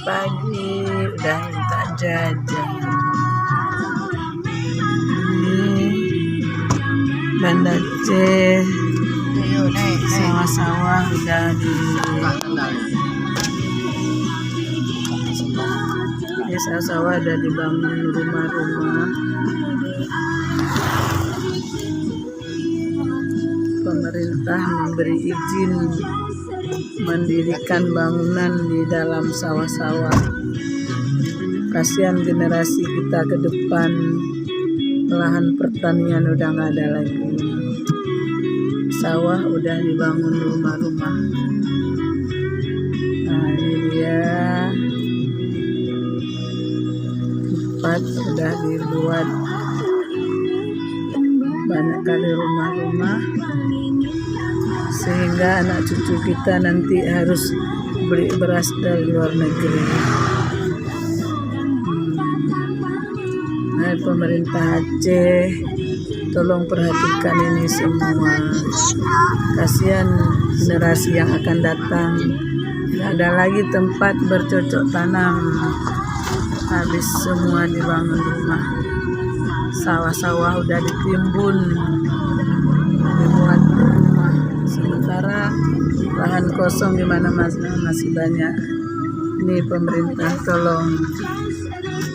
pagi udah minta jajan. Ini Banda Aceh, sawah-sawah udah di sawah-sawah udah dibangun rumah-rumah. Pemerintah memberi izin mendirikan bangunan di dalam sawah-sawah. Kasihan generasi kita ke depan, lahan pertanian udah nggak ada lagi. Sawah udah dibangun rumah-rumah. Nah ini dia, tempat udah dibuat banyak kali rumah-rumah, sehingga anak cucu kita nanti harus beli beras dari luar negeri. Nah, pemerintah Aceh, tolong perhatikan ini semua. Kasihan generasi yang akan datang, tidak ada lagi tempat bercocok tanam. Habis semua dibangun rumah. Sawah-sawah udah ditimbun, dibuat rumah. Sementara lahan kosong di mana-mana masih banyak. Ini pemerintah tolong